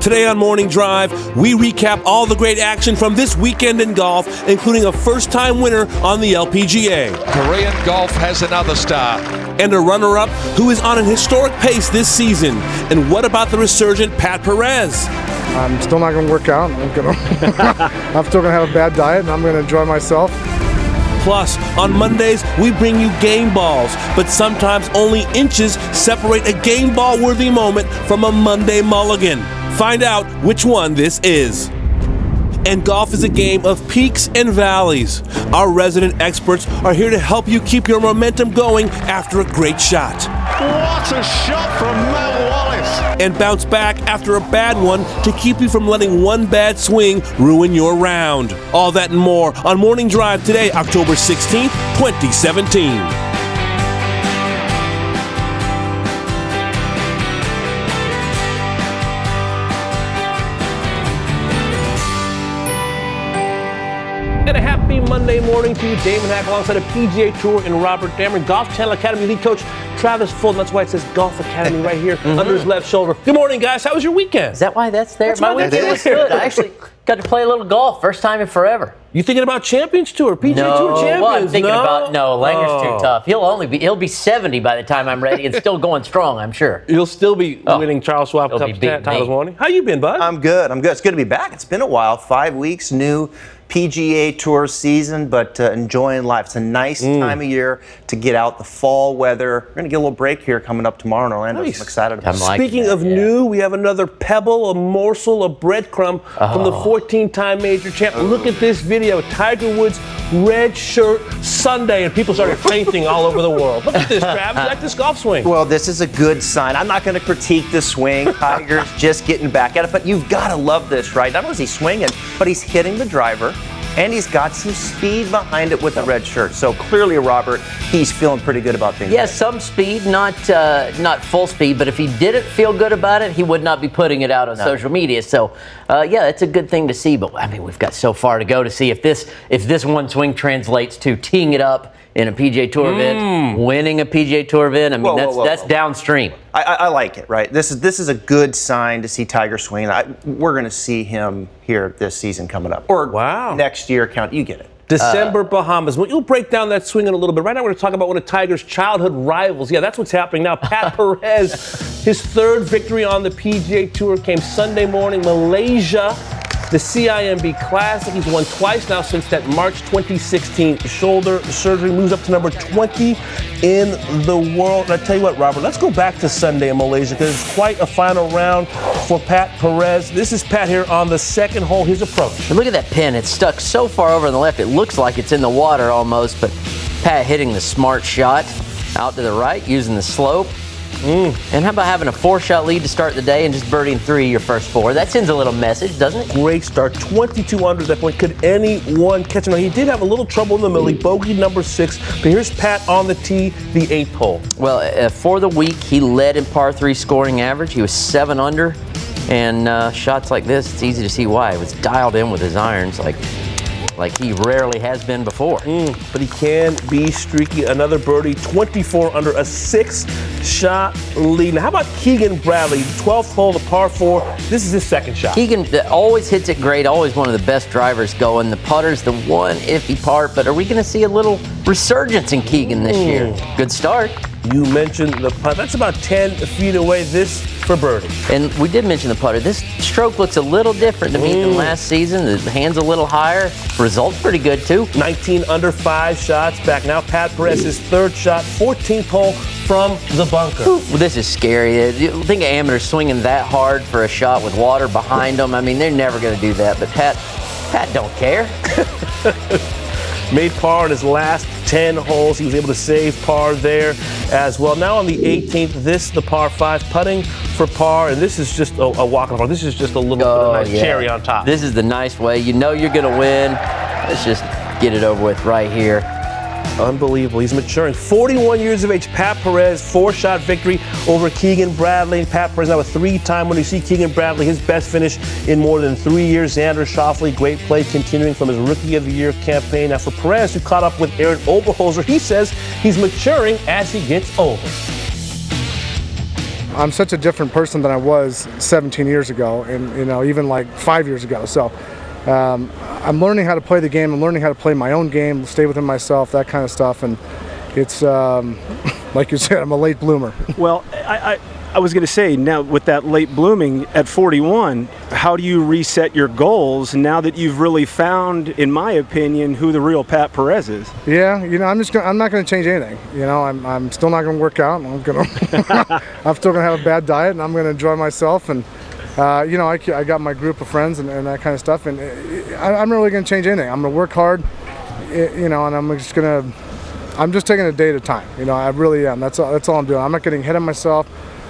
Today on Morning Drive, we recap all the great action from this weekend in golf, including a first-time winner on the LPGA. Korean golf has another star. And a runner-up who is on an historic pace this season. And what about the resurgent Pat Perez? I'm still not going to work out. I'm still going to have a bad diet, and I'm going to enjoy myself. Plus, on Mondays, we bring you game balls, but sometimes only inches separate a game ball-worthy moment from a Monday mulligan. Find out which one this is. And golf is a game of peaks and valleys. Our resident experts are here to help you keep your momentum going after a great shot. What a shot from Matt Wallace! And bounce back after a bad one to keep you from letting one bad swing ruin your round. All that and more on Morning Drive today, October 16th, 2017. And a happy Monday morning to you, Damon Hack, alongside a PGA Tour and Robert Dameron, Golf Channel Academy lead coach Travis Fulton. That's why it says Golf Academy right here under his left shoulder. Good morning, guys. How was your weekend? Is that why that's there? That's My why weekend was good. I actually got to play a little golf, first time in forever. You thinking about Champions Tour, PGA Tour Champions? Well, I'm thinking about Langer's too tough. He'll be 70 by the time I'm ready and still going strong, I'm sure. You'll still be winning Charles Schwab Cup titles morning. How you been, bud? I'm good. It's good to be back. It's been a while. 5 weeks, new PGA Tour season, but enjoying life. It's a nice time of year to get out, the fall weather. We're going to get a little break here coming up tomorrow in Orlando. Nice. I'm excited about it. Speaking of new, we have another pebble, a morsel, a breadcrumb from the 14-time major champ. Look at this video. Tiger Woods red shirt Sunday, and people started fainting all over the world. Look at this, Travis. You like this golf swing? Well, this is a good sign. I'm not going to critique the swing. Tiger's just getting back at it, but you've got to love this, right? Not only is he swinging, but he's hitting the driver. And he's got some speed behind it with the red shirt. So clearly, Robert, he's feeling pretty good about things. Yeah, some speed, not full speed. But if he didn't feel good about it, he would not be putting it out on social media. So, yeah, it's a good thing to see. But I mean, we've got so far to go to see if this one swing translates to teeing it up in a PGA Tour event, winning a PGA Tour event. I mean, that's downstream. I like it, right? This is a good sign to see Tiger swing. We're going to see him here this season coming up. Or next year, count. You get it. December, Bahamas. Well, you'll break down that swing in a little bit. Right now, we're going to talk about one of Tiger's childhood rivals. Yeah, that's what's happening now. Pat Perez, his third victory on the PGA Tour came Sunday morning, Malaysia. The CIMB Classic. He's won twice now since that March 2016 shoulder surgery. Moves up to number 20 in the world. And I tell you what, Robert, let's go back to Sunday in Malaysia because it's quite a final round for Pat Perez. This is Pat here on the second hole. His approach. And look at that pin. It's stuck so far over on the left. It looks like it's in the water almost, but Pat hitting the smart shot out to the right, using the slope. And how about having a 4-shot lead to start the day and just birdieing 3 your first 4? That sends a little message, doesn't it? Great start. 22 under at that point. Could anyone catch him? Now, he did have a little trouble in the middle. He bogeyed number 6. But here's Pat on the tee, the 8th hole. Well, for the week, he led in par 3 scoring average. He was 7 under. And shots like this, it's easy to see why. He was dialed in with his irons like he rarely has been before. But he can be streaky. Another birdie, 24 under, a 6-shot lead. Now, how about Keegan Bradley, 12th hole, the par 4. This is his second shot. Keegan always hits it great, always one of the best drivers going. The putter's the one iffy part, but are we going to see a little resurgence in Keegan this year? Good start. You mentioned the putt. That's about 10 feet away. This for birdie. And we did mention the putter. This stroke looks a little different to me than last season. The hand's a little higher. Results pretty good, too. 19 under, 5 shots back. Now Pat Perez, his third shot, 14th hole from the bunker. Well, this is scary. You think of amateurs swinging that hard for a shot with water behind them. I mean, they're never going to do that. But Pat don't care. Made par in his last 10 holes. He was able to save par there as well. Now on the 18th, the par 5, putting for par, and this is just a walk on par. This is just a little bit of a nice cherry on top. This is the nice way. You know you're going to win. Let's just get it over with right here. Unbelievable. He's maturing. 41 years of age. Pat Perez, 4-shot victory over Keegan Bradley. And Pat Perez now a 3-time winner. You see Keegan Bradley, his best finish in more than 3 years. Xander Schauffele, great play continuing from his Rookie of the Year campaign. Now for Perez, who caught up with Aaron Oberholzer, he says he's maturing as he gets older. I'm such a different person than I was 17 years ago, and even like 5 years ago. So I'm learning how to play the game. I'm learning how to play my own game, stay within myself, that kind of stuff. And it's like you said, I'm a late bloomer. Well, I was going to say, now with that late blooming at 41, how do you reset your goals now that you've really found, in my opinion, who the real Pat Perez is? Yeah, I'm not going to change anything. I'm still not going to work out. I'm still going to have a bad diet, and I'm going to enjoy myself. And I got my group of friends and that kind of stuff, and I'm really going to change anything. I'm going to work hard, and I'm just taking it a day at a time. I really am. That's all I'm doing. I'm not getting ahead of myself.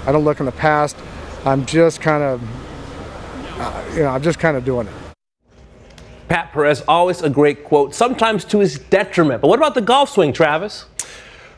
I don't look in the past. I'm just kind of, doing it. Pat Perez, always a great quote, sometimes to his detriment. But what about the golf swing, Travis?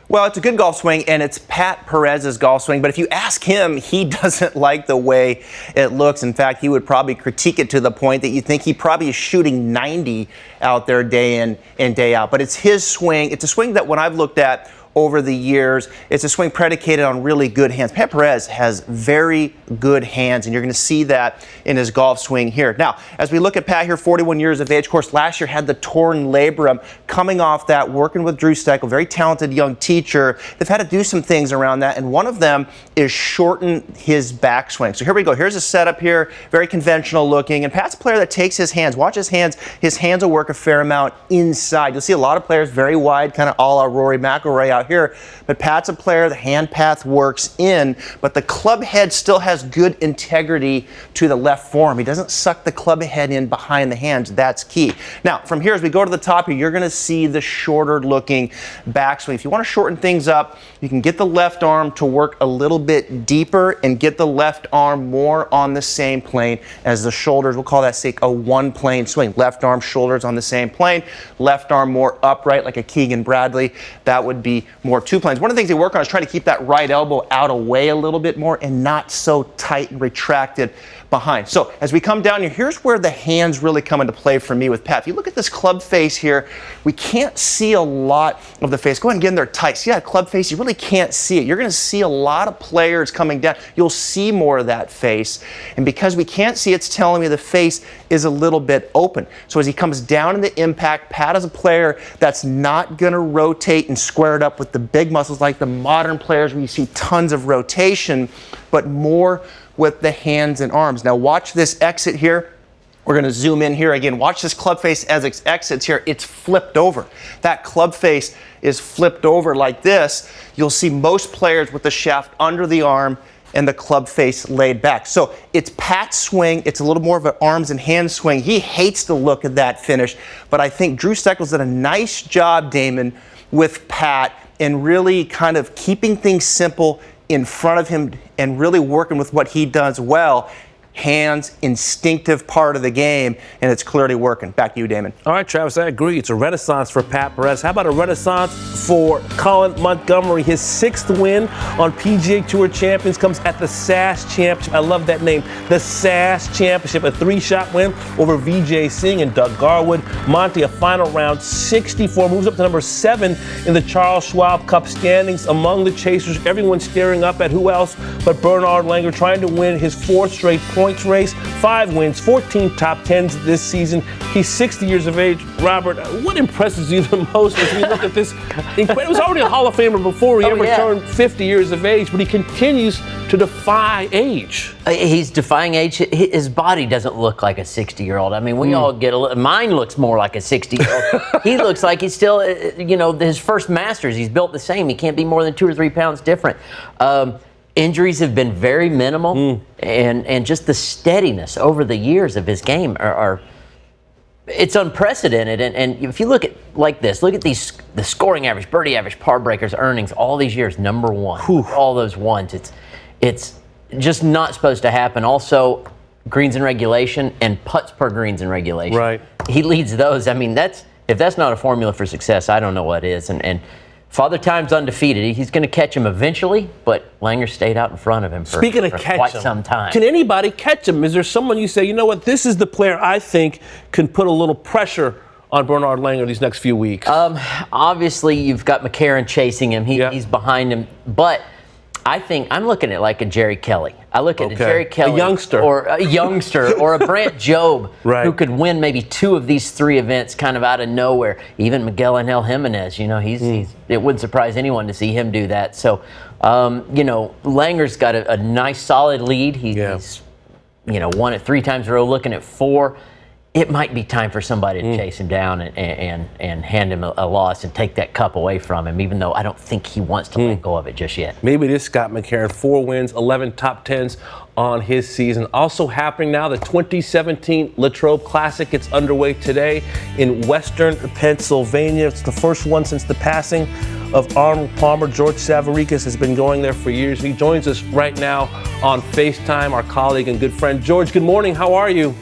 Well, it's a good golf swing, and it's Pat Perez's golf swing. But if you ask him, he doesn't like the way it looks. In fact, he would probably critique it to the point that you think he probably is shooting 90 out there day in and day out. But it's his swing. It's a swing that when I've looked at over the years, it's a swing predicated on really good hands. Pat Perez has very good hands, and you're going to see that in his golf swing here. Now, as we look at Pat here, 41 years of age, of course, last year had the torn labrum. Coming off that, working with Drew Steckel, very talented young teacher, they've had to do some things around that, and one of them is shorten his backswing. So here we go. Here's a setup here, very conventional looking, and Pat's a player that takes his hands. Watch his hands. His hands will work a fair amount inside. You'll see a lot of players very wide, kind of a la Rory McIlroy out here, but Pat's a player, the hand path works in, but the club head still has good integrity to the left forearm. He doesn't suck the club head in behind the hands. That's key. Now, from here, as we go to the top here, you're going to see the shorter looking backswing. If you want to shorten things up, you can get the left arm to work a little bit deeper and get the left arm more on the same plane as the shoulders. We'll call that, say, a one plane swing. Left arm, shoulders on the same plane. Left arm more upright like a Keegan Bradley. That would be more two planes. One of the things they work on is trying to keep that right elbow out away a little bit more and not so tight and retracted behind. So as we come down here, here's where the hands really come into play for me with Pat. If you look at this club face here, we can't see a lot of the face. Go ahead and get in there tight. See that club face? You really can't see it. You're going to see a lot of players coming down. You'll see more of that face. And because we can't see, it's telling me the face is a little bit open. So as he comes down in the impact, Pat is a player that's not going to rotate and square it up with the big muscles like the modern players where you see tons of rotation, but more with the hands and arms. Now watch this exit here. We're going to zoom in here again. Watch this club face as it exits here. It's flipped over. That club face is flipped over like this. You'll see most players with the shaft under the arm and the club face laid back. So it's Pat's swing. It's a little more of an arms and hands swing. He hates the look of that finish, but I think Drew Steckel's done a nice job, Damon, with Pat and really kind of keeping things simple in front of him and really working with what he does well. Hands, instinctive part of the game, and it's clearly working. Back to you, Damon. All right, Travis, I agree. It's a renaissance for Pat Perez. How about a renaissance for Colin Montgomery? His 6th win on PGA Tour Champions comes at the SAS Championship. I love that name, the SAS Championship. A 3-shot win over Vijay Singh and Doug Garwood. Monty, a final round 64, moves up to number 7 in the Charles Schwab Cup standings. Among the chasers, everyone staring up at who else but Bernard Langer, trying to win his 4th straight points race, 5 wins, 14 top 10s this season. He's 60 years of age. Robert, what impresses you the most as we look at this? He was already a Hall of Famer before he ever turned 50 years of age, but he continues to defy age. He's defying age. His body doesn't look like a 60-year-old. I mean, we all get a little, mine looks more like a 60-year-old. He looks like he's still, his first Masters. He's built the same. He can't be more than 2 or 3 pounds different. Injuries have been very minimal, and just the steadiness over the years of his game are it's unprecedented. And if you look at like this, look at the scoring average, birdie average, par breakers, earnings, all these years, number 1, all those ones. It's just not supposed to happen. Also, greens in regulation and putts per greens in regulation. Right. He leads those. I mean, if that's not a formula for success, I don't know what is. And Father Time's undefeated. He's going to catch him eventually, but Langer stayed out in front of him for quite some time. Can anybody catch him? Is there someone you say, you know what, this is the player I think can put a little pressure on Bernard Langer these next few weeks? Obviously, you've got McCarron chasing him. He's behind him. But I think I'm looking at like a Jerry Kelly. I look at a Jerry Kelly, a youngster, or a Brant Jobe, right, who could win maybe 2 of these 3 events kind of out of nowhere. Even Miguel Angel Jimenez, he's it wouldn't surprise anyone to see him do that. So, Langer's got a nice solid lead. He's won it 3 times in a row, looking at 4. It might be time for somebody to chase him down and hand him a loss and take that cup away from him, even though I don't think he wants to let go of it just yet. Maybe this Scott McCarron, 4 wins, 11 top 10s on his season. Also happening now, the 2017 Latrobe Classic gets underway today in Western Pennsylvania. It's the first one since the passing of Arnold Palmer. George Savarikas has been going there for years. He joins us right now on FaceTime, our colleague and good friend. George, good morning. How are you?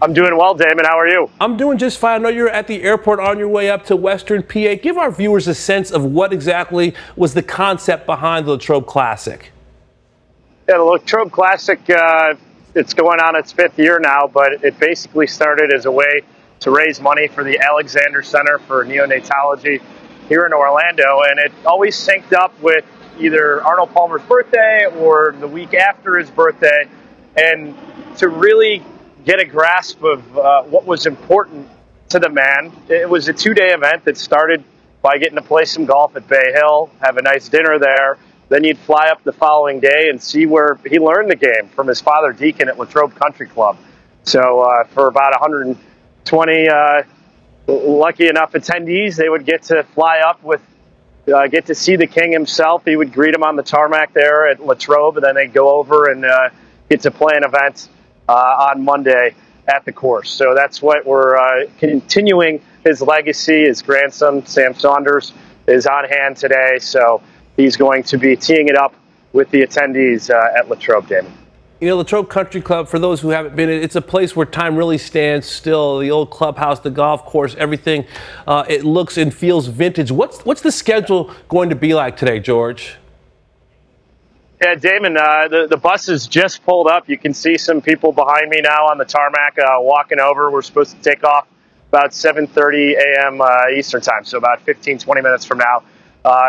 I'm doing well, Damon. How are you? I'm doing just fine. I know you're at the airport on your way up to Western PA. Give our viewers a sense of what exactly was the concept behind the Latrobe Classic. Yeah, the Latrobe Classic, it's going on its 5th year now, but it basically started as a way to raise money for the Alexander Center for Neonatology here in Orlando, and it always synced up with either Arnold Palmer's birthday or the week after his birthday, and to really get a grasp of what was important to the man. It was a 2-day event that started by getting to play some golf at Bay Hill, have a nice dinner there. Then you'd fly up the following day and see where he learned the game from his father, Deacon, at Latrobe Country Club. So for about 120 lucky enough attendees, they would get to fly up with, get to see the king himself. He would greet him on the tarmac there at Latrobe, and then they'd go over and get to play an event on Monday at the course. So that's what we're continuing his legacy. His grandson, Sam Saunders, is on hand today. So he's going to be teeing it up with the attendees at Latrobe, Damon. Latrobe Country Club, for those who haven't been, it's a place where time really stands still. The old clubhouse, the golf course, everything, it looks and feels vintage. What's the schedule going to be like today, George? Yeah, Damon, the buses just pulled up. You can see some people behind me now on the tarmac walking over. We're supposed to take off about 7:30 a.m. Eastern time, so about 15, 20 minutes from now.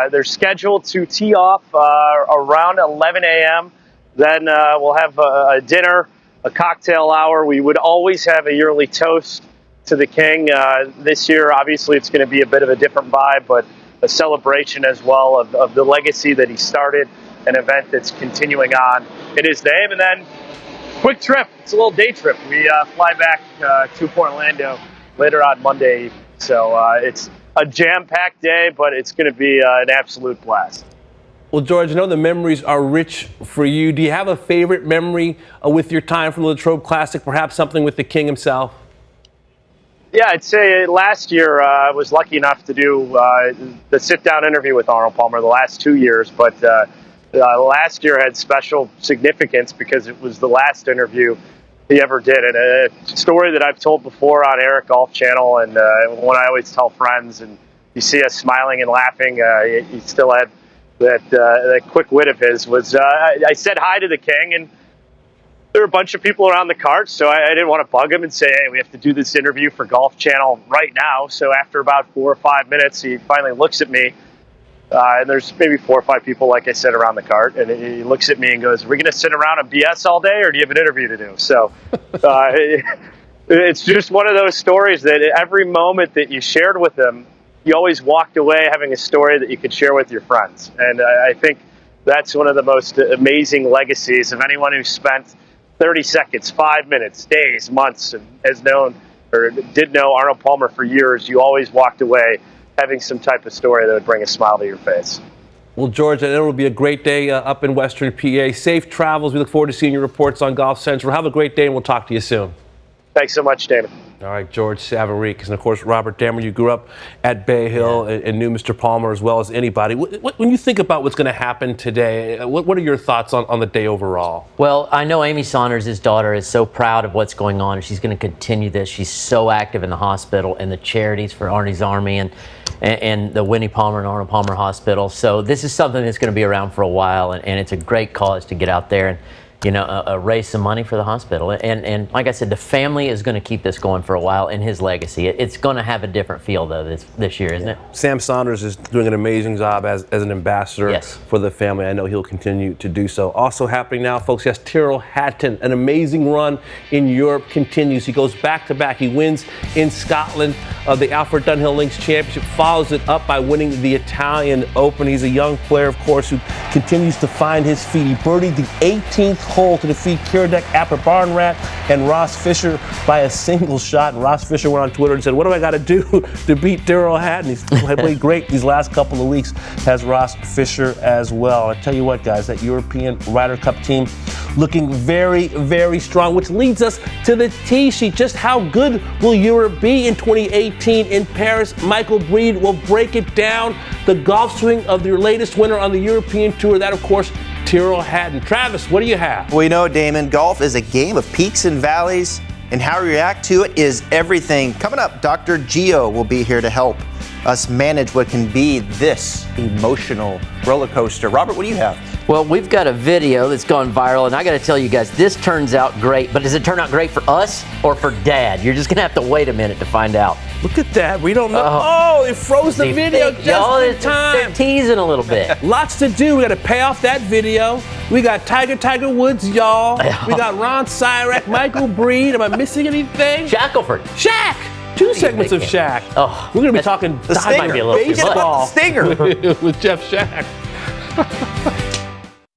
They're scheduled to tee off around 11 a.m. Then we'll have a dinner, a cocktail hour. We would always have a yearly toast to the king. This year, obviously, it's going to be a bit of a different vibe, but a celebration as well of the legacy that he started. An event that's continuing on in his name. And then quick trip. It's a little day trip. We fly back to Orlando later on Monday. So it's a jam-packed day, but it's going to be an absolute blast. Well, George, I know the memories are rich for you. Do you have a favorite memory with your time from the Latrobe Classic, perhaps something with the king himself? Yeah, I'd say last year I was lucky enough to do the sit-down interview with Arnold Palmer the last 2 years, but last year had special significance because it was the last interview he ever did. And a story that I've told before on Eric Golf Channel, and one I always tell friends, and you see us smiling and laughing, he still had that quick wit of his, was I said hi to the king, and there were a bunch of people around the cart, so I didn't want to bug him and say, hey, we have to do this interview for Golf Channel right now. So after about 4 or 5 minutes, he finally looks at me. And there's maybe 4 or 5 people, like I said, around the cart. And he looks at me and goes, are we going to sit around and BS all day, or do you have an interview to do? So it's just one of those stories that every moment that you shared with him, you always walked away having a story that you could share with your friends. And I think that's one of the most amazing legacies of anyone who spent 30 seconds, 5 minutes, days, months, and has known or did know Arnold Palmer for years. You always walked away having some type of story that would bring a smile to your face. Well, George, I know it'll be a great day up in Western PA. Safe travels. We look forward to seeing your reports on Golf Central. Have a great day, and we'll talk to you soon. Thanks so much, David. All right, George Savarikas. And, of course, Robert Dammer, you grew up at Bay Hill and knew Mr. Palmer as well as anybody. When you think about what's going to happen today, what are your thoughts on the day overall? Well, I know Amy Saunders, his daughter, is so proud of what's going on, and she's going to continue this. She's so active in the hospital and the charities for Arnie's Army and the Winnie Palmer and Arnold Palmer Hospital. So this is something that's going to be around for a while, and it's a great cause to get out there raise some money for the hospital. And like I said, the family is going to keep this going for a while in his legacy. It's going to have a different feel, though, this year, isn't it? Sam Saunders is doing an amazing job as an ambassador for the family. I know he'll continue to do so. Also happening now, folks, yes, Tyrrell Hatton, an amazing run in Europe continues. He goes back-to-back. He wins in Scotland the Alfred Dunhill Links Championship, follows it up by winning the Italian Open. He's a young player, of course, who continues to find his feet. He birdied the 18th hole to defeat Kiradek Apper Barnrat and Ross Fisher by a single shot. And Ross Fisher went on Twitter and said, what do I got to do to beat Tyrrell Hatton? He's played great these last couple of weeks, has Ross Fisher as well. I tell you what, guys, that European Ryder Cup team looking very, very strong, which leads us to the tee sheet. Just how good will Europe be in 2018 in Paris? Michael Breed will break it down. The golf swing of their latest winner on the European Tour, that, of course, Tyrrell Hatton. Travis, what do you have? Well, you know, Damon, golf is a game of peaks and valleys, and how we react to it is everything. Coming up, Dr. Gio will be here to help us manage what can be this emotional roller coaster. Robert, what do you have? Well, we've got a video that's gone viral, and I got to tell you guys, this turns out great. But does it turn out great for us or for Dad? You're just going to have to wait a minute to find out. Look at that. We don't know. Oh, it froze the video just in time. They're teasing a little bit. Lots to do. We got to pay off that video. We got Tiger Woods, y'all. We got Ron Syrek, Michael Breed. Am I missing anything? Shackelford. Shaq. Two segments of Shaq. Oh, we're going to be talking the Stinger. baseball Stinger. with Jeff Shaq.